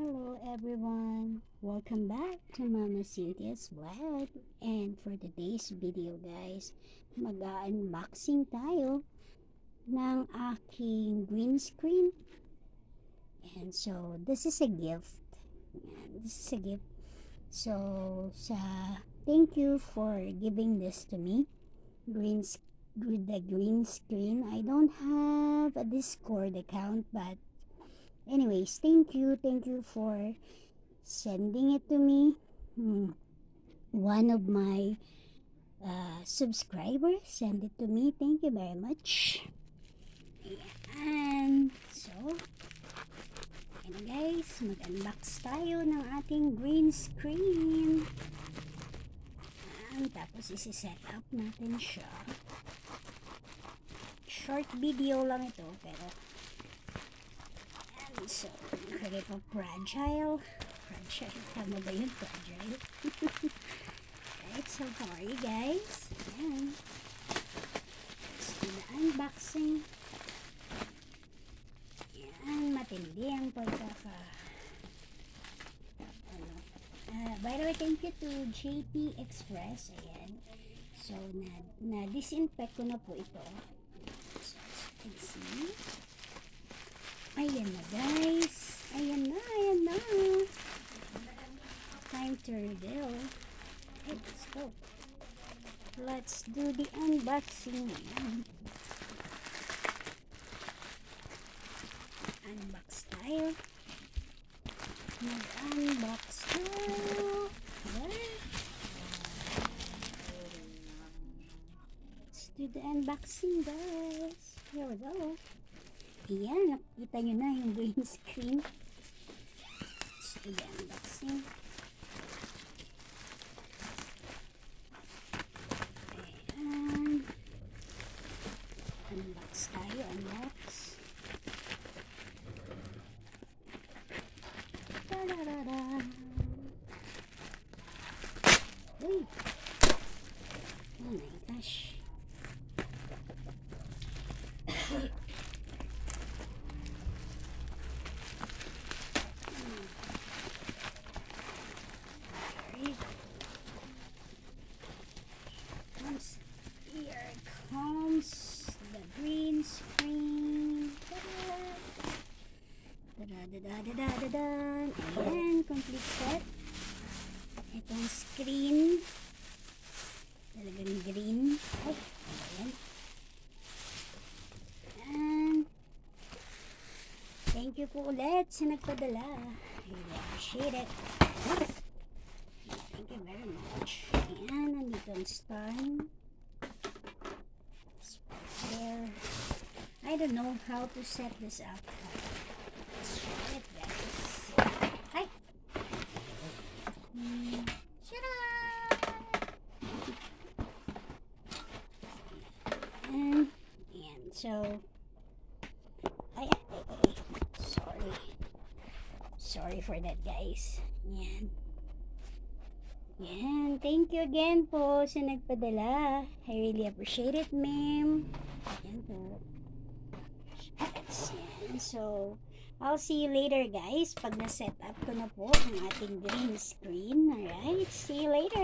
Hello everyone! Welcome back to Mama Cynthia's vlog. And for today's video guys, mag-unboxing tayo ng aking green screen. And so, this is a gift. So, thank you for giving this to me. With the green screen. I don't have a Discord account, but anyways, thank you for sending it to me. One of my subscribers sent it to me. Thank you very much. And so, guys, mag-unbox tayo ng ating green screen. And tapos isi-set up natin siya. Short video lang ito, pero so, nakalagay pa fragile. Tama ba yun? Fragile. Right, so how are you guys? Ayan. Let's do the unboxing. Ayan, matindi ang by the way, thank you to JP Express. Ayan. So, na-disinfect ko na po ito. So, as you can see. Ayan na guys. Ayan na. Time to reveal. Okay, let's go. Let's do the unboxing. Unbox tayo. Mag-unbox tayo. Let's do the unboxing guys. Here we go. Ayan, nakikita nyo na yung green screen. Let's do the unboxing. Ayan. Unbox tayo, unbox. Ta-da-da-da. Uy! Oh my gosh. Here comes the green screen. Ayan, complete set. Itong screen talagang green. Ayan. And thank you po ulit sa nagpadala. I really appreciate it. Thank you very much. Ayan, nandito ang stand. There. I don't know how to set this up. Let's try it, guys. Hi! Shut up! And so, sorry for that, guys. Yan, thank you again po sa nagpadala. I really appreciate it, ma'am. Yan po. Yan. So, I'll see you later, guys, pag na-set up ko na po ang ating green screen. Alright, see you later.